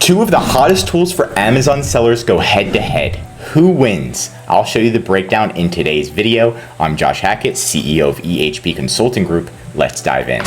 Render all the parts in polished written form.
Two of the hottest tools for Amazon sellers go head to head. Who wins? I'll show you the breakdown in today's video. I'm Josh Hackett, CEO of EHP Consulting Group. Let's dive in.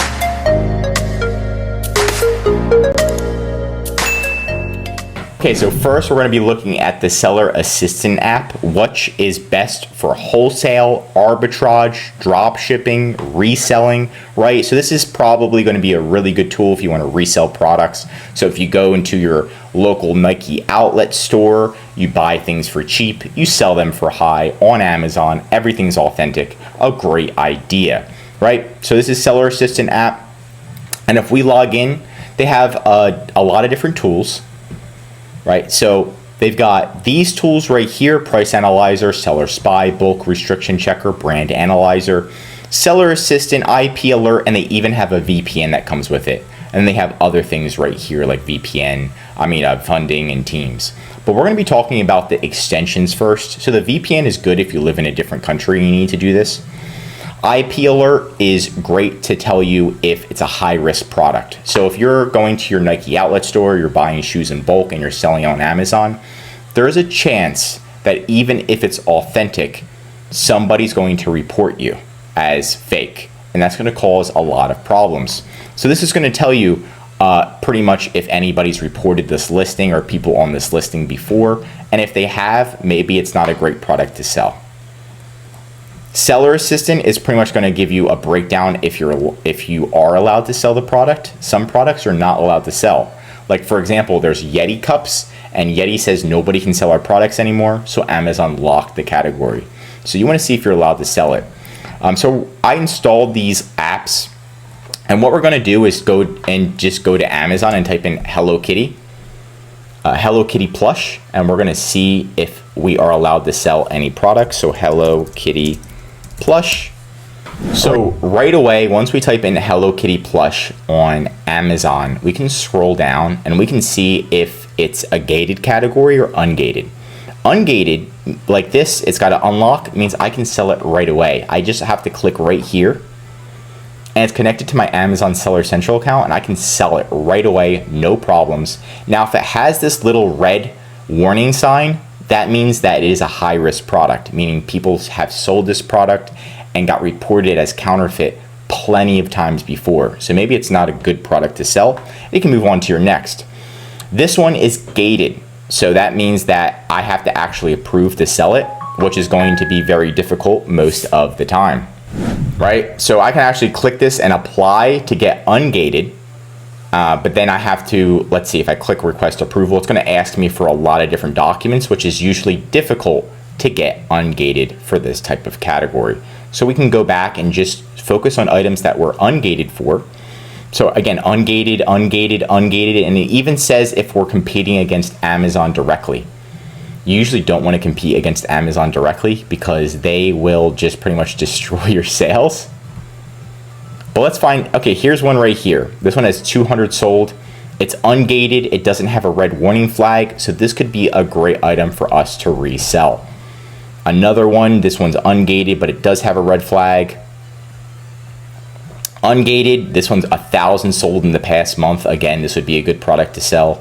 Okay, so first we're going to be looking at the Seller Assistant app, which is best for wholesale, arbitrage, drop shipping, reselling, right? So this is probably going to be a really good tool if you want to resell products. So if you go into your local Nike outlet store, you buy things for cheap, you sell them for high on Amazon, everything's authentic, a great idea, right? So this is Seller Assistant app. And if we log in, they have a lot of different tools. Right, so they've got these tools right here: Price Analyzer, Seller Spy, Bulk Restriction Checker, Brand Analyzer, Seller Assistant, IP Alert, and they even have a VPN that comes with it. And they have other things right here like funding and teams. But we're going to be talking about the extensions first. So the VPN is good if you live in a different country and you need to do this. IP Alert is great to tell you if it's a high-risk product. So if you're going to your Nike outlet store, you're buying shoes in bulk and you're selling on Amazon, there is a chance that even if it's authentic, somebody's going to report you as fake. And that's going to cause a lot of problems. So this is going to tell you pretty much if anybody's reported this listing or people on this listing before. And if they have, maybe it's not a great product to sell. Seller Assistant is pretty much going to give you a breakdown if you are allowed to sell the product. Some products are not allowed to sell. Like for example, there's Yeti cups, and Yeti says nobody can sell our products anymore, so Amazon locked the category. So you want to see if you're allowed to sell it. So I installed these apps, and what we're going to do is go to Amazon and type in Hello Kitty plush, and we're going to see if we are allowed to sell any products. So Hello Kitty plush. So right away, once we type in Hello Kitty plush on Amazon, we can scroll down and we can see if it's a gated category or ungated. Ungated, like this, it's got to unlock. It means I can sell it right away. I just have to click right here, and it's connected to my Amazon Seller Central account, and I can sell it right away, no problems. Now, if it has this little red warning sign, that means that it is a high-risk product, meaning people have sold this product and got reported as counterfeit plenty of times before. So maybe it's not a good product to sell. You can move on to your next. This one is gated. So that means that I have to actually approve to sell it, which is going to be very difficult most of the time, right? So I can actually click this and apply to get ungated. But then I have to, let's see, if I click request approval, it's going to ask me for a lot of different documents, which is usually difficult to get ungated for this type of category. So we can go back and just focus on items that we're ungated for. So again, ungated, and it even says if we're competing against Amazon directly. You usually don't want to compete against Amazon directly because they will just pretty much destroy your sales. But let's find, okay, here's one right here. This one has 200 sold. It's ungated. It doesn't have a red warning flag. So this could be a great item for us to resell. Another one, this one's ungated, but it does have a red flag. Ungated, this one's 1,000 sold in the past month. Again, this would be a good product to sell.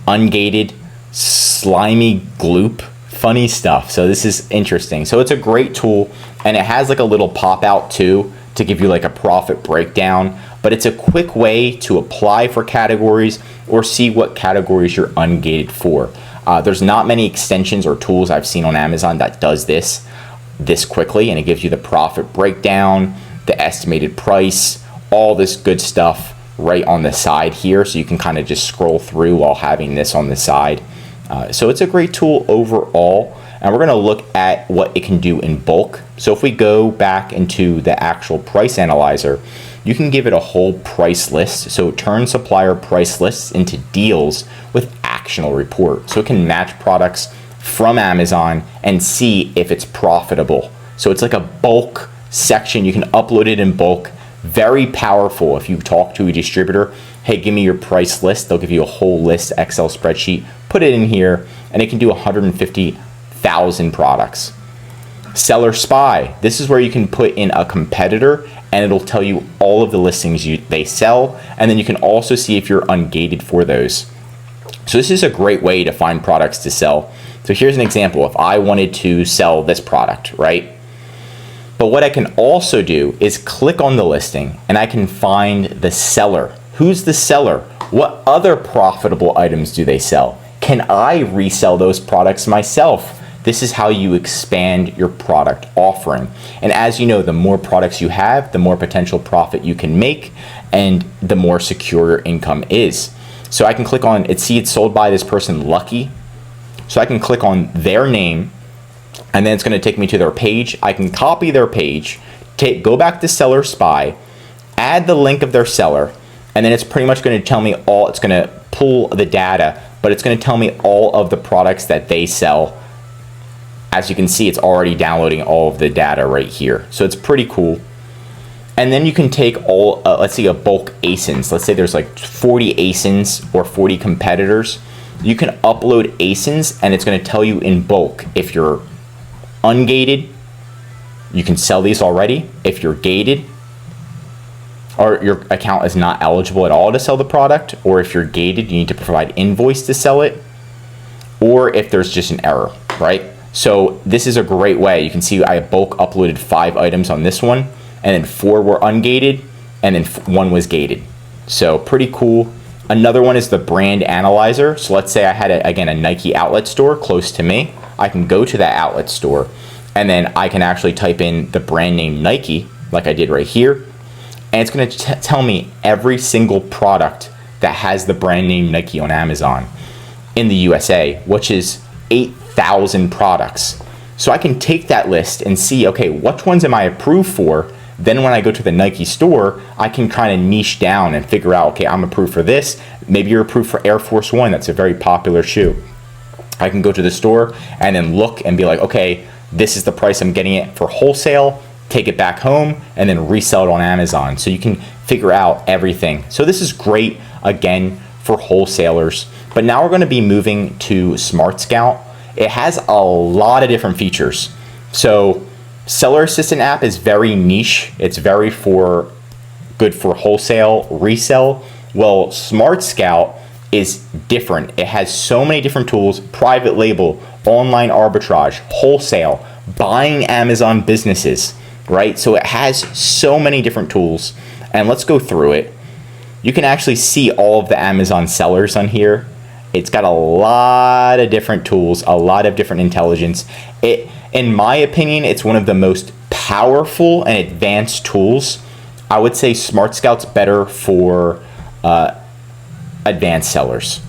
Ungated, slimy gloop, funny stuff. So this is interesting. So it's a great tool, and it has like a little pop out too, to give you like a profit breakdown, but it's a quick way to apply for categories or see what categories you're ungated for. There's not many extensions or tools I've seen on Amazon that does this quickly, and it gives you the profit breakdown, the estimated price, all this good stuff right on the side here, so you can kind of just scroll through while having this on the side. So it's a great tool overall. And we're going to look at what it can do in bulk. So if we go back into the actual price analyzer, you can give it a whole price list. So it turns supplier price lists into deals with actionable report. So it can match products from Amazon and see if it's profitable. So it's like a bulk section. You can upload it in bulk. Very powerful. If you talk to a distributor, hey, give me your price list. They'll give you a whole list, Excel spreadsheet, put it in here, and it can do 150,000 products. Seller Spy. This is where you can put in a competitor and it'll tell you all of the listings they sell, and then you can also see if you're ungated for those. So this is a great way to find products to sell. So here's an example. If I wanted to sell this product, right? But what I can also do is click on the listing and I can find the seller. Who's the seller? What other profitable items do they sell? Can I resell those products myself? This is how you expand your product offering. And as you know, the more products you have, the more potential profit you can make and the more secure your income is. So I can click on it, see it's sold by this person, Lucky. So I can click on their name and then it's going to take me to their page. I can copy their page, go back to Seller Spy, add the link of their seller, and then it's pretty much going to tell me all, it's going to pull the data, but it's going to tell me all of the products that they sell. As you can see, it's already downloading all of the data right here. So it's pretty cool. And then you can take all, let's say a bulk ASINs. Let's say there's like 40 ASINs or 40 competitors. You can upload ASINs and it's going to tell you in bulk. If you're ungated, you can sell these already. If you're gated, or your account is not eligible at all to sell the product, or if you're gated, you need to provide invoice to sell it, or if there's just an error, right? So this is a great way. You can see I bulk uploaded 5 items on this one, and then 4 were ungated, and then 1 was gated. So pretty cool. Another one is the brand analyzer. So let's say I had, again, a Nike outlet store close to me. I can go to that outlet store, and then I can actually type in the brand name Nike, like I did right here, and it's going to tell me every single product that has the brand name Nike on Amazon in the USA, which is 8,000 products. So I can take that list and see, okay, which ones am I approved for? Then when I go to the Nike store, I can kind of niche down and figure out, okay, I'm approved for this. Maybe you're approved for Air Force One. That's a very popular shoe. I can go to the store and then look and be like, okay, this is the price I'm getting it for wholesale, take it back home, and then resell it on Amazon. So you can figure out everything. So this is great, again, for wholesalers. But now we're going to be moving to Smartscout. It has a lot of different features. So Seller Assistant app is very niche. It's very good for wholesale, resell. Well, Smartscout is different. It has so many different tools: private label, online arbitrage, wholesale, buying Amazon businesses, right? So it has so many different tools, and let's go through it. You can actually see all of the Amazon sellers on here. It's got a lot of different tools, a lot of different intelligence. In my opinion, it's one of the most powerful and advanced tools. I would say Smartscout's better for advanced sellers,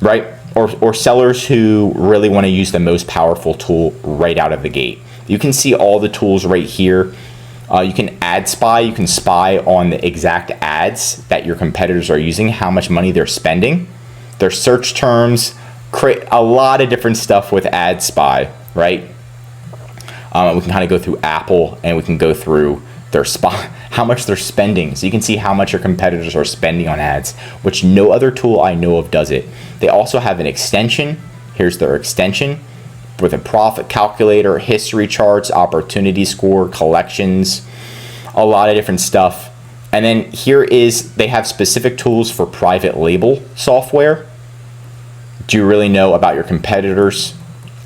right? Or sellers who really want to use the most powerful tool right out of the gate. You can see all the tools right here. You can ad spy. You can spy on the exact ads that your competitors are using, how much money they're spending, their search terms, create a lot of different stuff with ad spy, right? We can kind of go through Apple and we can go through their how much they're spending. So you can see how much your competitors are spending on ads, which no other tool I know of does it. They also have an extension. Here's their extension with a profit calculator, history charts, opportunity score, collections, a lot of different stuff. And then here is, they have specific tools for private label software. Do you really know about your competitors?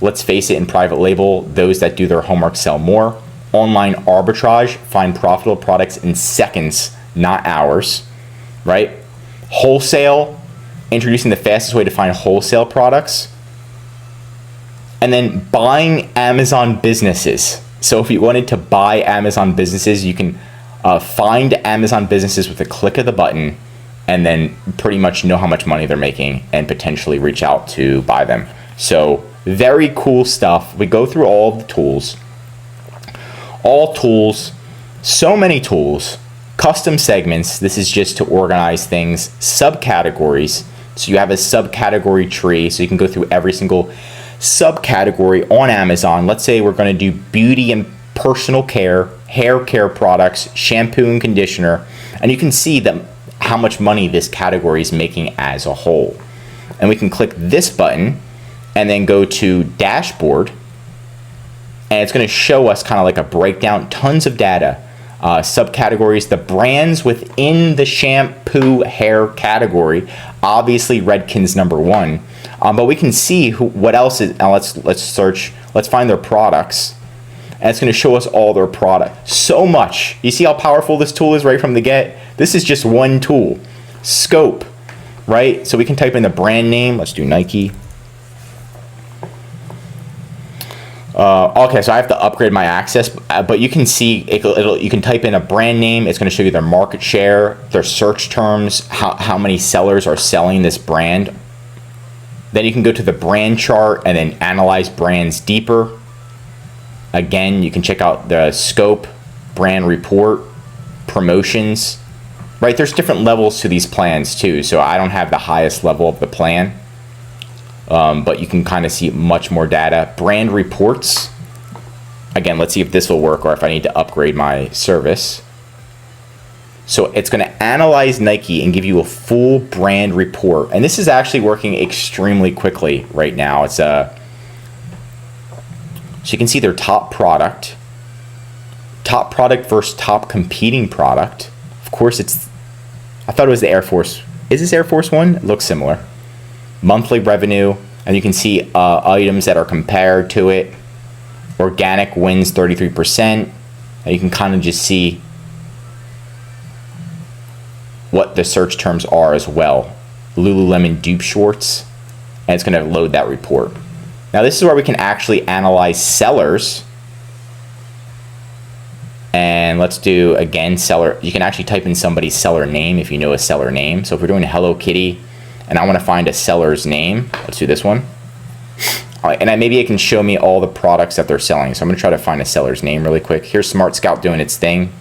Let's face it, in private label, those that do their homework sell more. Online arbitrage, find profitable products in seconds, not hours, right? Wholesale, introducing the fastest way to find wholesale products. And then buying Amazon businesses. So if you wanted to buy Amazon businesses, you can find Amazon businesses with a click of the button and then pretty much know how much money they're making and potentially reach out to buy them. So very cool stuff. We go through all of the tools. All tools, so many tools, custom segments. This is just to organize things, subcategories. So you have a subcategory tree, so you can go through every single subcategory on Amazon. Let's say we're going to do beauty and personal care, hair care products, shampoo and conditioner, and you can see that how much money this category is making as a whole. And we can click this button and then go to dashboard. And it's going to show us kind of like a breakdown, tons of data. Subcategories, the brands within the shampoo hair category. Obviously, Redken's number one, but we can see what else is. Now let's search. Let's find their products, and it's going to show us all their product. So much. You see how powerful this tool is right from the get. This is just one tool. Scope, right? So we can type in the brand name. Let's do Nike. Okay, so I have to upgrade my access, but you can see you can type in a brand name. It's going to show you their market share, their search terms, how many sellers are selling this brand. Then you can go to the brand chart and then analyze brands deeper. Again, you can check out the scope, brand report, promotions, right? There's different levels to these plans too, so I don't have the highest level of the plan. But you can kind of see much more data. Brand reports. Again, let's see if this will work or if I need to upgrade my service. So it's going to analyze Nike and give you a full brand report. And this is actually working extremely quickly right now. It's so you can see their top product versus top competing product. Of course, I thought it was the Air Force. Is this Air Force One? It looks similar. Monthly revenue, and you can see items that are compared to it. Organic wins 33%, and you can kind of just see what the search terms are as well. Lululemon dupe shorts, and it's going to load that report. Now this is where we can actually analyze sellers, and let's do again seller. You can actually type in somebody's seller name if you know a seller name. So if we're doing Hello Kitty, and I want to find a seller's name. Let's do this one. All right, and maybe it can show me all the products that they're selling. So I'm going to try to find a seller's name really quick. Here's Smartscout doing its thing.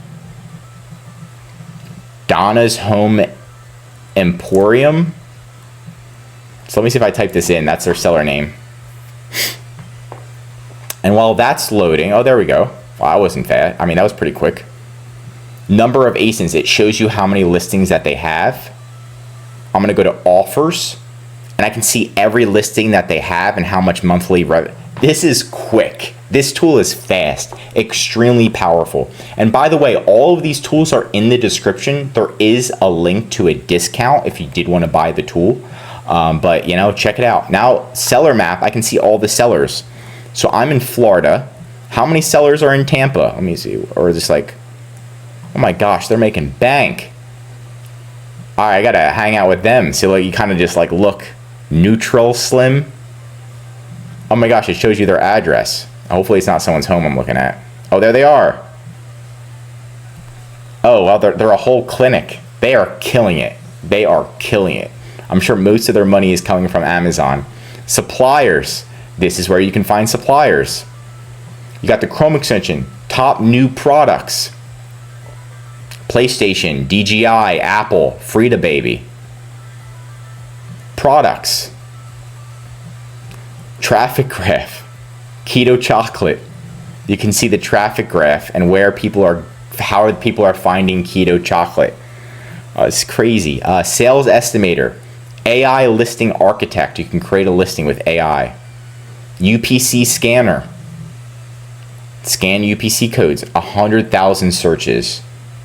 Donna's Home Emporium. So let me see if I type this in. That's their seller name. And while that's loading, oh, there we go. Wow, that wasn't bad. I mean, that was pretty quick. Number of ASINs. It shows you how many listings that they have. I'm going to go to offers, and I can see every listing that they have and how much monthly revenue. This is quick. This tool is fast, extremely powerful. And by the way, all of these tools are in the description. There is a link to a discount if you did want to buy the tool. But, you know, check it out. Now, seller map, I can see all the sellers. So I'm in Florida. How many sellers are in Tampa? Let me see. Or is this like, oh my gosh, they're making bank. All right, I gotta hang out with them. So like you kind of just like look neutral slim. Oh my gosh, it shows you their address. Hopefully it's not someone's home I'm looking at. Oh, there they are. Oh, well, they're a whole clinic. They are killing it. They are killing it. I'm sure most of their money is coming from Amazon. Suppliers. This is where you can find suppliers. You got the Chrome extension, top new products. PlayStation, DJI, Apple, Frida Baby. Products. Traffic graph. Keto chocolate. You can see the traffic graph and where people are, how people are finding keto chocolate. It's crazy. Sales estimator. AI listing architect. You can create a listing with AI. UPC scanner. Scan UPC codes. 100,000 searches.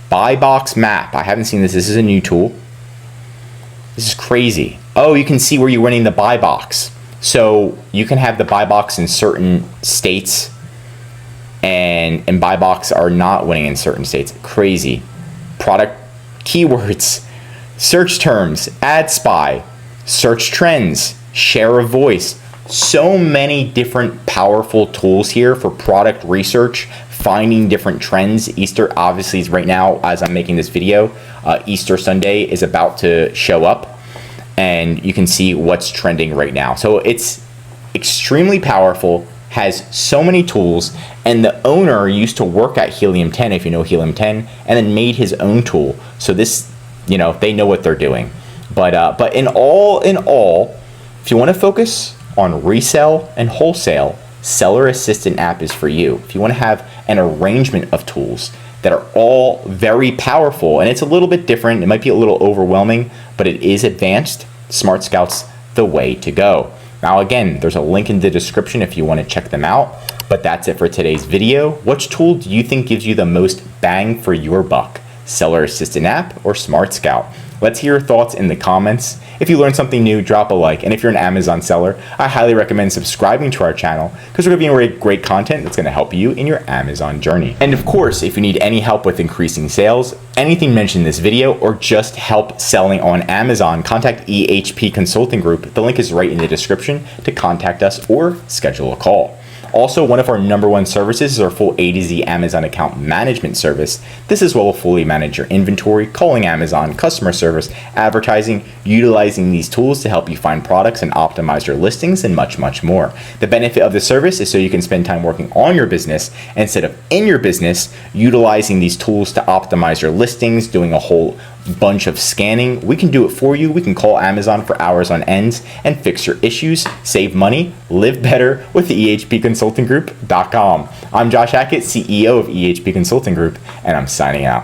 Buy box map. I haven't seen this. This is a new tool. This is crazy. Oh, you can see where you're winning the buy box. So you can have the buy box in certain states, and buy box are not winning in certain states. Crazy. Product keywords, search terms, ad spy, search trends, share of voice. So many different powerful tools here for product research, finding different trends. Easter obviously is right now as I'm making this video. Easter Sunday is about to show up, and you can see what's trending right now. So it's extremely powerful, has so many tools, and the owner used to work at Helium 10, if you know Helium 10, and then made his own tool. So this, you know, they know what they're doing. But in all, if you want to focus on resale and wholesale, Seller Assistant app is for you. If you want to have an arrangement of tools that are all very powerful, and it's a little bit different, it might be a little overwhelming, but it is advanced, Smartscout's the way to go. Now again, there's a link in the description if you want to check them out. But that's it for today's video. Which tool do you think gives you the most bang for your buck? Seller Assistant app or Smartscout? Let's hear your thoughts in the comments. If you learned something new, drop a like. And if you're an Amazon seller, I highly recommend subscribing to our channel because we're going to be great content that's going to help you in your Amazon journey. And of course, if you need any help with increasing sales, anything mentioned in this video, or just help selling on Amazon, contact EHP Consulting Group. The link is right in the description to contact us or schedule a call. Also, one of our #1 services is our full A to Z Amazon account management service. This is where we'll fully manage your inventory, calling Amazon, customer service, advertising, utilizing these tools to help you find products and optimize your listings, and much, much more. The benefit of the service is so you can spend time working on your business instead of in your business, utilizing these tools to optimize your listings, doing a whole bunch of scanning. We can do it for you. We can call Amazon for hours on end and fix your issues, save money, live better with EHPconsultinggroup.com. I'm Josh Hackett, CEO of EHP Consulting Group, and I'm signing out.